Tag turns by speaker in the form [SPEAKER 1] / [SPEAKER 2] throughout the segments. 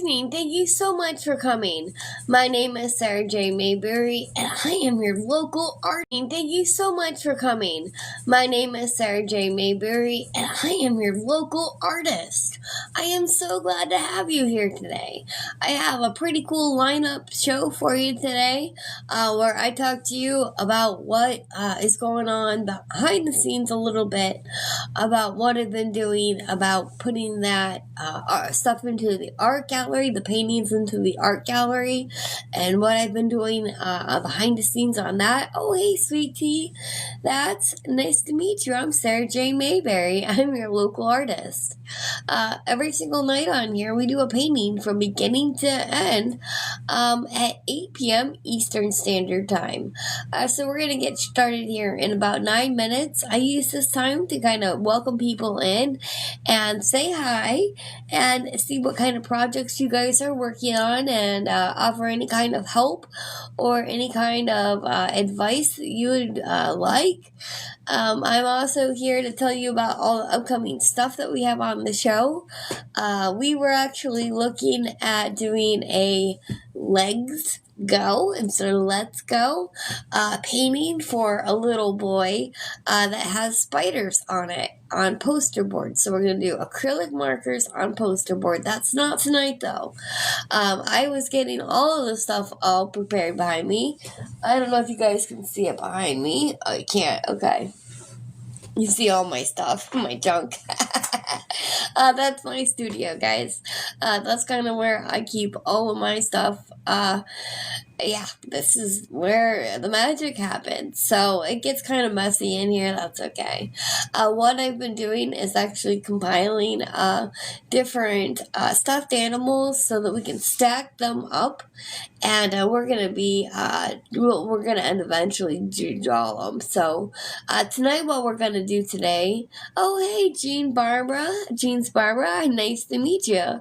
[SPEAKER 1] evening. Thank you so much for coming. My name is Sarah J. Mayberry, and I am your local artist. Thank you so much for coming. My name is Sarah J. Mayberry, and I am your local artist. I am so glad to have you here today. I have a pretty cool lineup show for you today, where I talk to you about what is going on behind the scenes a little bit, about what I've been doing, about putting that stuff into the art gallery, the paintings into the art gallery, and what I've been doing behind the scenes on that. Oh, hey, sweet tea. That's nice to meet you. I'm Sarah J. Mayberry. I'm your local artist. Every single night on here, we do a painting from beginning to end at 8 p.m. Eastern Standard Time. So we're going to get started here in about 9 minutes. I use this time to kind of welcome people in and say hi and see what kind of projects you guys are working on and offer any kind of help or any kind of advice that you would like. I'm also here to tell you about all the upcoming stuff that we have on the show. We were actually looking at doing a Legs Go instead of Let's Go painting for a little boy that has spiders on it on poster board. So we're going to do acrylic markers on poster board. That's not tonight though. I was getting all of the stuff all prepared behind me. I don't know if you guys can see it behind me. Oh, you can't. Okay. You see all my stuff, my junk. That's my studio, guys. That's kind of where I keep all of my stuff. Yeah, this is where the magic happens. So it gets kind of messy in here. That's okay. What I've been doing is actually compiling different stuffed animals so that we can stack them up. And we're going to be, we're going to end eventually draw them. So tonight, what we're going to do today, oh, hey, Jeans Barbara, nice to meet you.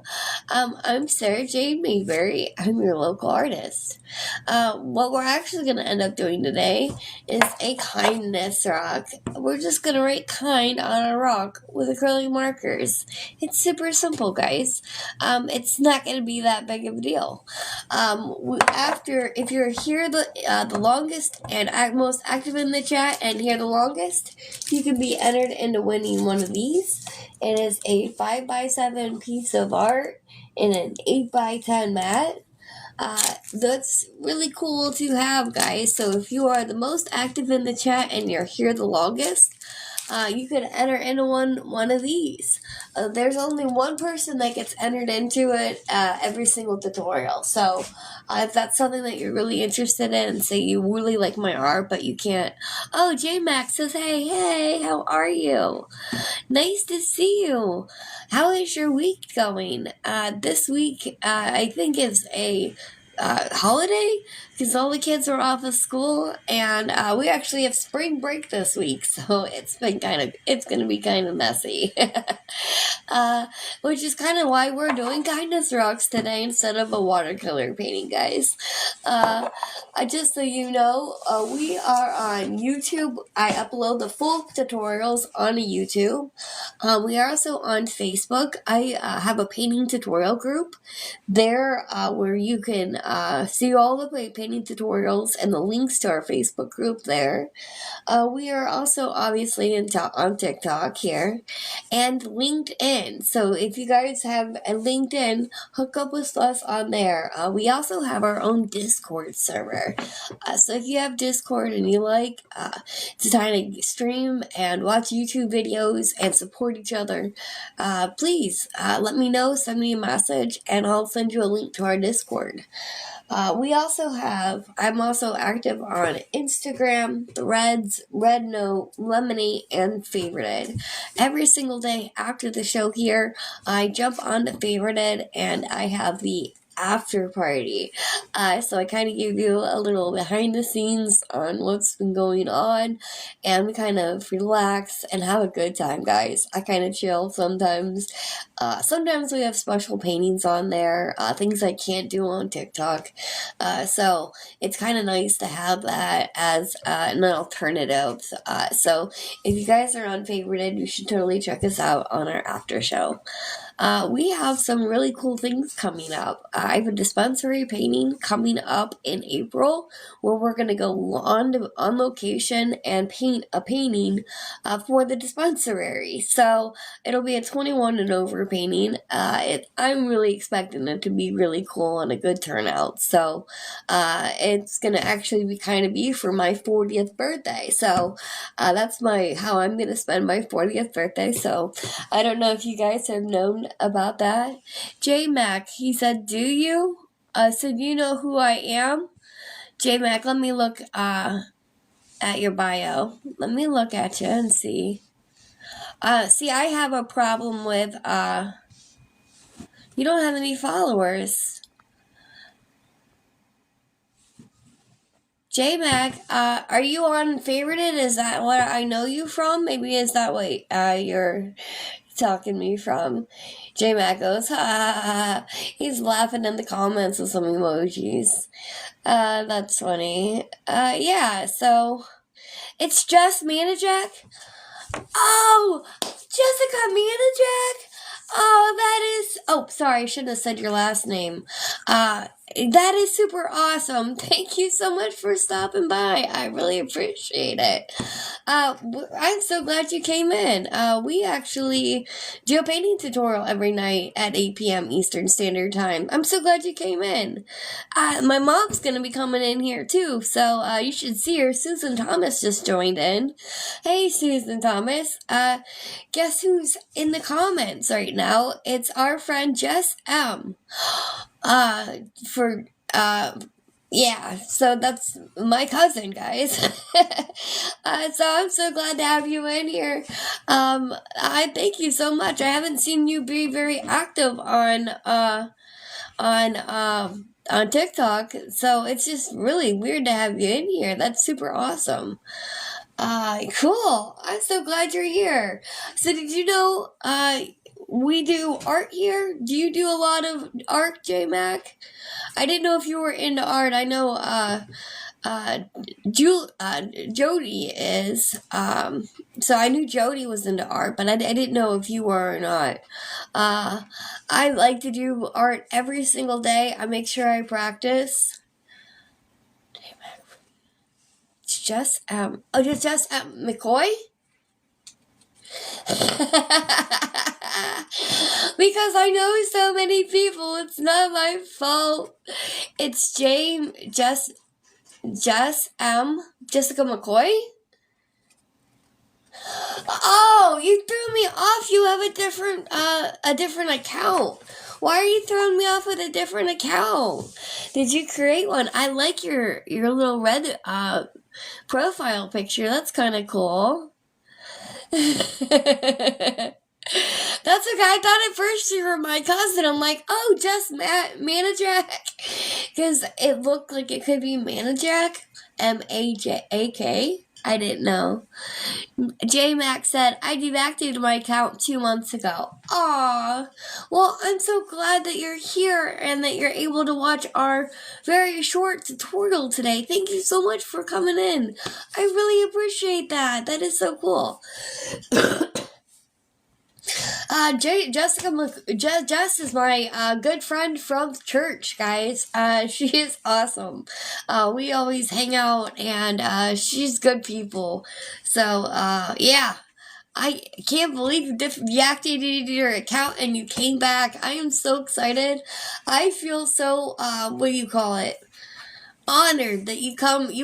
[SPEAKER 1] I'm Sarah J. Mayberry. I'm your local artist. What we're actually going to end up doing today is a kindness rock. We're just going to write kind on a rock with acrylic markers. It's super simple, guys. It's not going to be that big of a deal. If you're here the longest and most active in the chat and here the longest, you can be entered into winning one of these. It is a 5x7 piece of art in an 8x10 mat. That's really cool to have, guys. So if you are the most active in the chat and you're here the longest, you could enter into one of these. There's only one person that gets entered into it every single tutorial. So if that's something that you're really interested in and say you really like my art but you can't. Oh, J-Max says, hey, how are you? Nice to see you. How is your week going? This week, I think is a holiday because all the kids are off of school and we actually have spring break this week, so it's going to be kind of messy. Which is kind of why we're doing kindness rocks today instead of a watercolor painting, guys. Just so you know, we are on YouTube. I upload the full tutorials on YouTube. We are also on Facebook. I have a painting tutorial group there where you can see all the painting tutorials and the links to our Facebook group there. We are also obviously on TikTok here and LinkedIn. So if you guys have a LinkedIn, hook up with us on there. We also have our own Discord server. So if you have Discord and you like to kind of stream and watch YouTube videos and support each other, please let me know, send me a message, and I'll send you a link to our Discord. I'm also active on Instagram, Threads, RedNote, Lemony, and Favorited. Every single day after the show here, I jump on to Favorited and I have the after party. So I kind of give you a little behind the scenes on what's been going on, and we kind of relax and have a good time, guys. I kind of chill sometimes. Sometimes we have special paintings on there, things I can't do on TikTok. So it's kind of nice to have that as an alternative. So if you guys are on Favorited, you should totally check us out on our after show. we have some really cool things coming up. I have a dispensary painting coming up in April where we're going to go on location and paint a painting for the dispensary. So it'll be a 21 and over painting. I'm really expecting it to be really cool and a good turnout. So it's going to actually be for my 40th birthday. So that's how I'm going to spend my 40th birthday. So I don't know if you guys have known about that. J Mac, he said, do you? So do you know who I am? J Mac, let me look at your bio. Let me look at you and see. See, I have a problem with you don't have any followers. J Mac, are you on Favorited? Is that what I know you from? Maybe is that what you're talking me from? J Mac goes, ha ha ha. He's laughing in the comments with some emojis. That's funny. Yeah, so it's just Manajack. Oh, Jessica Manajack. Oh, sorry, I shouldn't have said your last name. That is super awesome. Thank you so much for stopping by. I really appreciate it. I'm so glad you came in. We actually do a painting tutorial every night at 8 p.m. Eastern Standard Time. I'm so glad you came in. My mom's going to be coming in here too, so you should see her. Susan Thomas just joined in. Hey, Susan Thomas. Guess who's in the comments right now? It's our friend Jess M. Yeah, so that's my cousin, guys. So I'm so glad to have you in here. I thank you so much. I haven't seen you be very active on TikTok, so it's just really weird to have you in here. That's super awesome. Cool. I'm so glad you're here. So did you know, we do art here? Do you do a lot of art, J Mac? I didn't know if you were into art. I know, Jody is, so I knew Jody was into art, but I didn't know if you were or not. I like to do art every single day. I make sure I practice. It's just, McCoy? Because I know so many people, it's not my fault. It's Jessica McCoy? Oh, you threw me off. You have a different account. Why are you throwing me off with a different account? Did you create one? I like your little red profile picture. That's kind of cool. That's okay. I thought at first you were my cousin. I'm like, oh, just Manajack. Because it looked like it could be Manajack. MAJAK. I didn't know. J Max said, I deactivated my account 2 months ago. Aww. Well, I'm so glad that you're here and that you're able to watch our very short tutorial today. Thank you so much for coming in. I really appreciate that. That is so cool. Jess is my good friend from church, guys. She is awesome. We always hang out, and she's good people. So, yeah. I can't believe you deactivated your account and you came back. I am so excited. I feel so, honored that you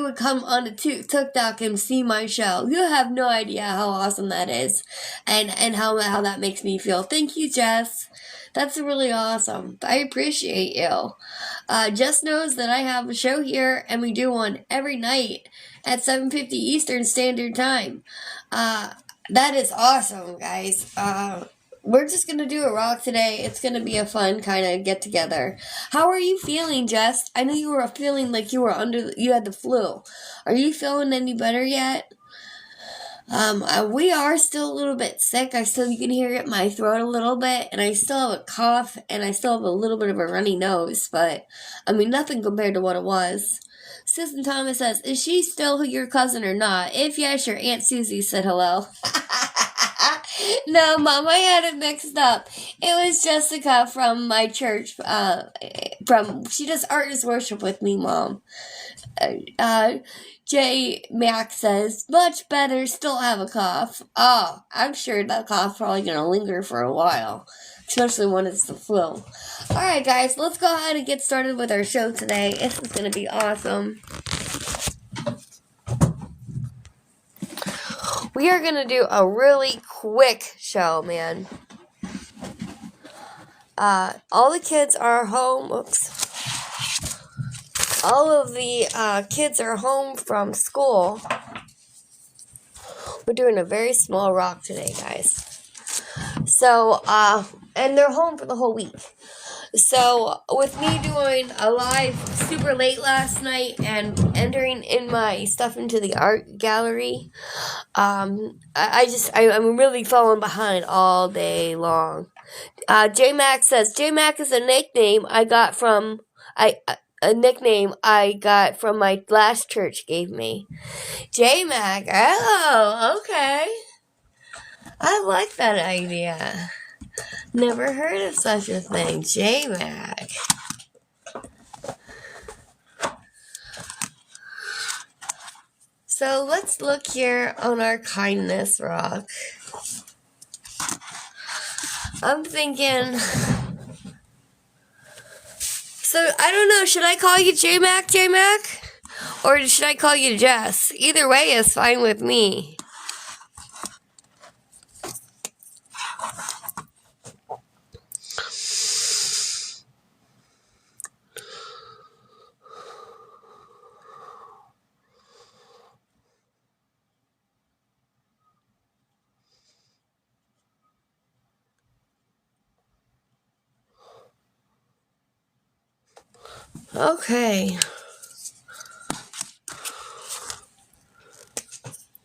[SPEAKER 1] would come on to TikTok and see my show. You have no idea how awesome that is, and how that makes me feel. Thank you, Jess. That's really awesome. I appreciate you. Jess knows that I have a show here, and we do one every night at 7:50 Eastern Standard Time. That is awesome, guys. We're just going to do a rock today. It's going to be a fun kind of get together. How are you feeling, Jess? I know you were feeling like you had the flu. Are you feeling any better yet? We are still a little bit sick. You can hear it in my throat a little bit, and I still have a cough, and I still have a little bit of a runny nose, but, nothing compared to what it was. Susan Thomas says, is she still your cousin or not? If yes, your Aunt Susie said hello. No, Mom, I had it mixed up. It was Jessica from my church. She does artist worship with me, Mom. Uh, J Mac says, much better, still have a cough. Oh, I'm sure that cough's probably gonna linger for a while, especially when it's the flu. Alright, guys, let's go ahead and get started with our show today. This is gonna be awesome. We are gonna do a really quick show, man. All the kids are home. Oops. All of the kids are home from school. We're doing a very small rock today, guys. So, and they're home for the whole week. So, with me doing a live super late last night and entering in my stuff into the art gallery, I'm really falling behind all day long. J-Mac says, J-Mac is a nickname I got from my last church gave me. J-Mac, oh, okay. I like that idea. Never heard of such a thing. J-Mac. So let's look here on our kindness rock. I'm thinking... So, I don't know, should I call you J-Mac? Or should I call you Jess? Either way is fine with me. Okay.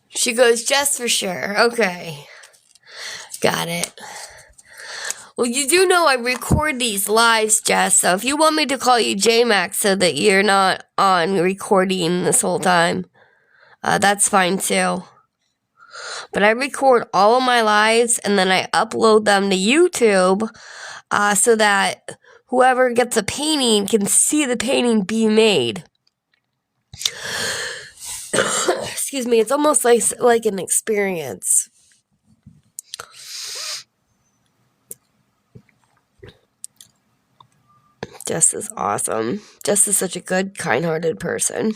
[SPEAKER 1] She goes, Jess for sure. Okay. Got it. Well, you do know I record these lives, Jess, so if you want me to call you J-Mac so that you're not on recording this whole time, that's fine too. But I record all of my lives and then I upload them to YouTube so that whoever gets a painting can see the painting be made. Excuse me, it's almost like an experience. Jess is awesome. Jess is such a good, kind-hearted person.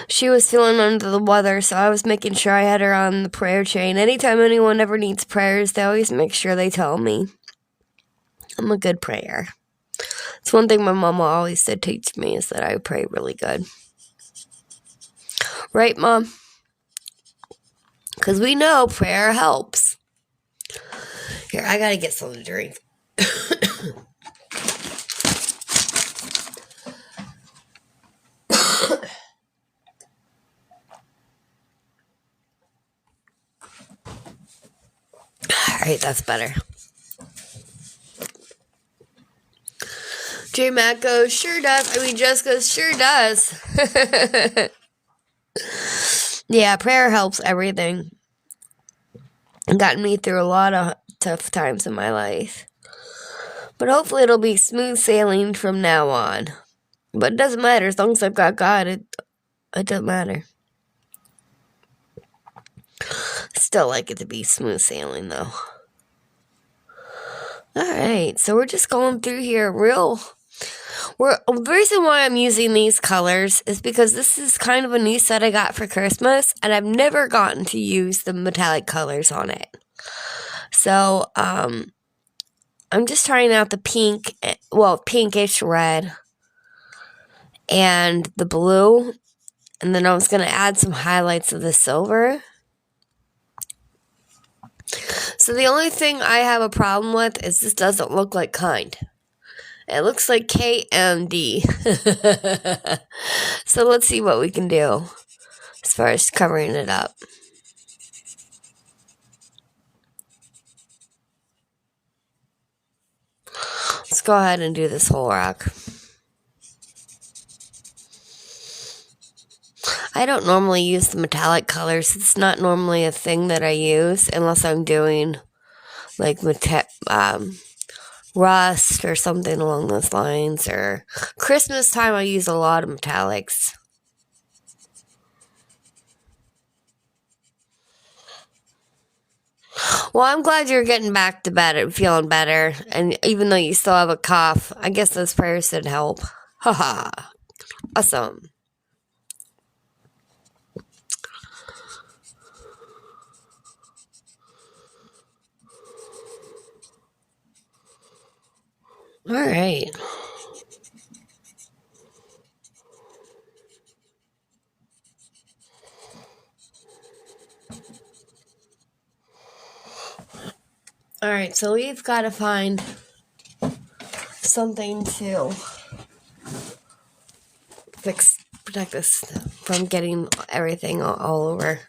[SPEAKER 1] She was feeling under the weather, so I was making sure I had her on the prayer chain. Anytime anyone ever needs prayers, they always make sure they tell me. I'm a good prayer. It's one thing my mama always said teach me is that I pray really good. Right, Mom? Because we know prayer helps. Here, I gotta get something to drink. Alright, that's better. J-Mac goes, sure does. Jess goes, sure does. Yeah, prayer helps everything. Gotten me through a lot of tough times in my life. But hopefully it'll be smooth sailing from now on. But it doesn't matter. As long as I've got God, it doesn't matter. Still like it to be smooth sailing, though. Alright, so we're just going through here the reason why I'm using these colors is because this is kind of a new set I got for Christmas, and I've never gotten to use the metallic colors on it. So, I'm just trying out the pink, pinkish red, and the blue, and then I was going to add some highlights of the silver. So the only thing I have a problem with is this doesn't look like kind. It looks like KMD. So let's see what we can do as far as covering it up. Let's go ahead and do this whole rock. I don't normally use the metallic colors. It's not normally a thing that I use unless I'm doing like rust or something along those lines. Or Christmas time, I use a lot of metallics. Well, I'm glad you're getting back to bed and feeling better. And even though you still have a cough, I guess those prayers did help. Haha. Awesome. All right. All right, so we've got to find something to protect us from getting everything all over.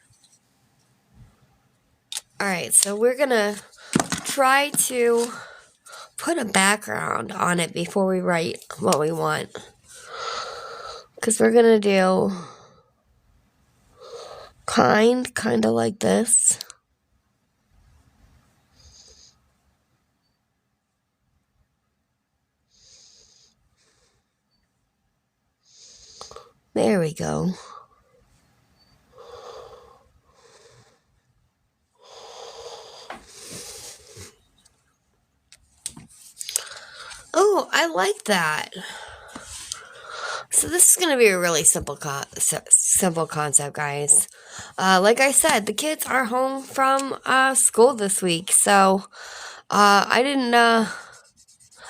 [SPEAKER 1] All right, so we're going to try to put a background on it before we write what we want. Because we're going to do kind of like this. There we go. Oh, I like that. So this is going to be a really simple concept, guys. Like I said, the kids are home from school this week, so I didn't.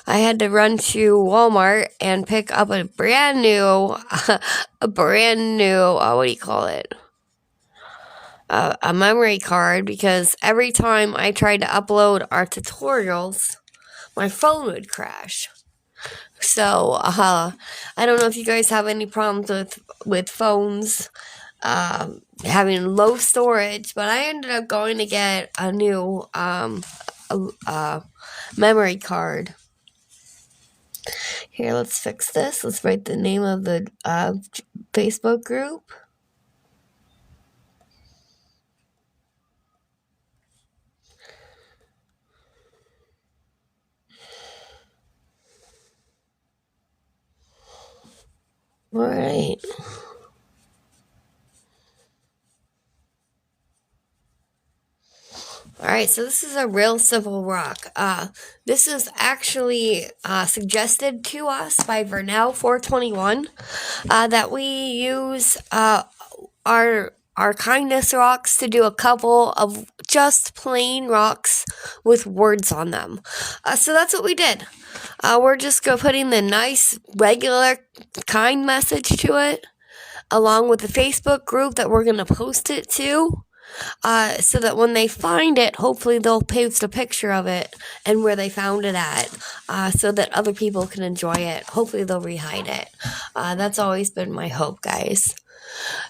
[SPEAKER 1] I had to run to Walmart and pick up a brand new, what do you call it? A memory card, because every time I tried to upload our tutorials, my phone would crash. So, I don't know if you guys have any problems with phones having low storage, but I ended up going to get a new memory card. Here, let's fix this. Let's write the name of the Facebook group. All right. Alright, so this is a real simple rock. This is actually suggested to us by Vernell421 that we use our kindness rocks to do a couple of just plain rocks with words on them. So that's what we did. We're just putting the nice, regular, kind message to it, along with the Facebook group that we're going to post it to. So that when they find it, hopefully they'll post a picture of it and where they found it at, so that other people can enjoy it. Hopefully they'll rehide it. That's always been my hope, guys.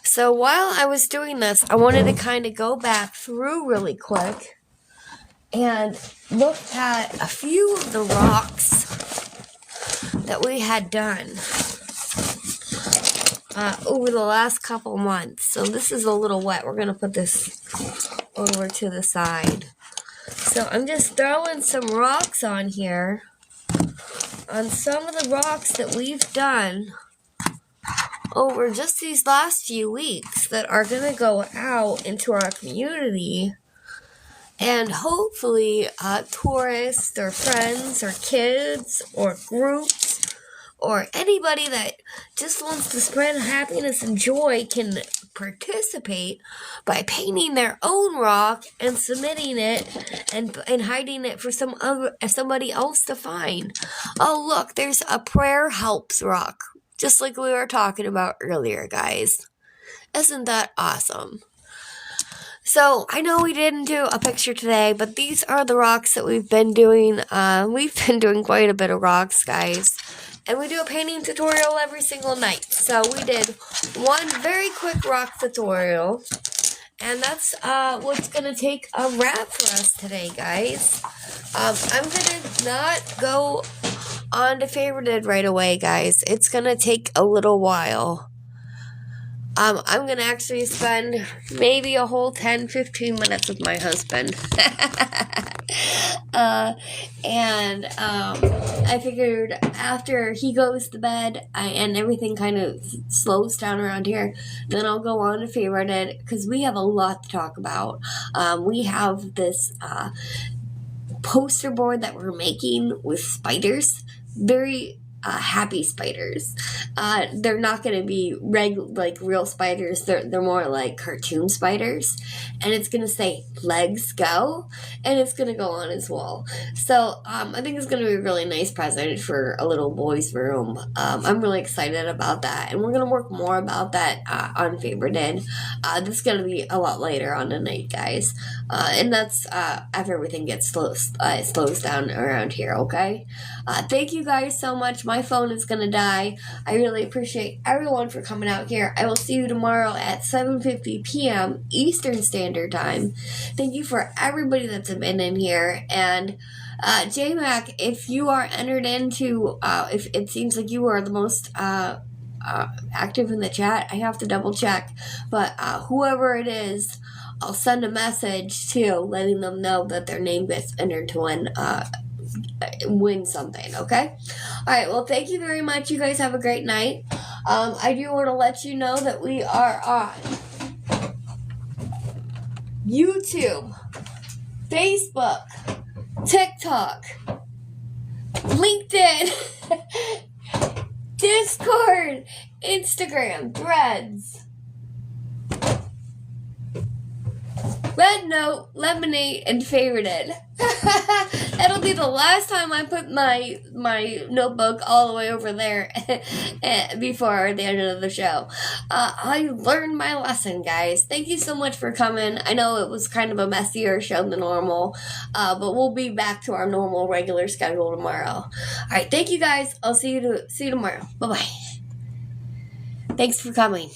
[SPEAKER 1] So while I was doing this, I wanted to kind of go back through really quick and look at a few of the rocks that we had done over the last couple months. So this is a little wet. We're going to put this over to the side. So I'm just throwing some rocks on here, on some of the rocks that we've done over just these last few weeks that are going to go out into our community. And hopefully tourists or friends or kids or groups or anybody that just wants to spread happiness and joy can participate by painting their own rock and submitting it and hiding it for somebody else to find. Oh, look, there's a prayer helps rock, just like we were talking about earlier, guys. Isn't that awesome? So, I know we didn't do a picture today, but these are the rocks that we've been doing. We've been doing quite a bit of rocks, guys. And we do a painting tutorial every single night. So we did one very quick rock tutorial. And that's what's going to take a wrap for us today, guys. I'm going to not go on to favorited right away, guys. It's going to take a little while. I'm gonna actually spend maybe a whole 10-15 minutes with my husband. I figured after he goes to bed and everything kind of slows down around here, then I'll go on to favorite it, because we have a lot to talk about. We have this poster board that we're making with spiders. Very happy spiders. They're not going to be real spiders. They're more like cartoon spiders, and it's going to say "Legs Go," and it's going to go on his wall. So I think it's going to be a really nice present for a little boy's room. I'm really excited about that, and we're going to work more about that on Favorited. This is going to be a lot later on the night, guys, and that's after everything gets slows down around here. Okay. Thank you guys so much. My phone is going to die. I really appreciate everyone for coming out here. I will see you tomorrow at 7:50 p.m. Eastern Standard Time. Thank you for everybody that's been in here. And JMac, if you are entered into, if it seems like you are the most active in the chat, I have to double check. But whoever it is, I'll send a message to letting them know that their name gets entered to win something, okay? Alright, well, thank you very much. You guys have a great night. I do want to let you know that we are on YouTube, Facebook, TikTok, LinkedIn, Discord, Instagram, Threads, Red Note, Lemonade, and Favorited. That'll be the last time I put my notebook all the way over there before the end of the show. I learned my lesson, guys. Thank you so much for coming. I know it was kind of a messier show than normal, but we'll be back to our normal regular schedule tomorrow. Alright, thank you guys. I'll see you tomorrow. Bye-bye. Thanks for coming.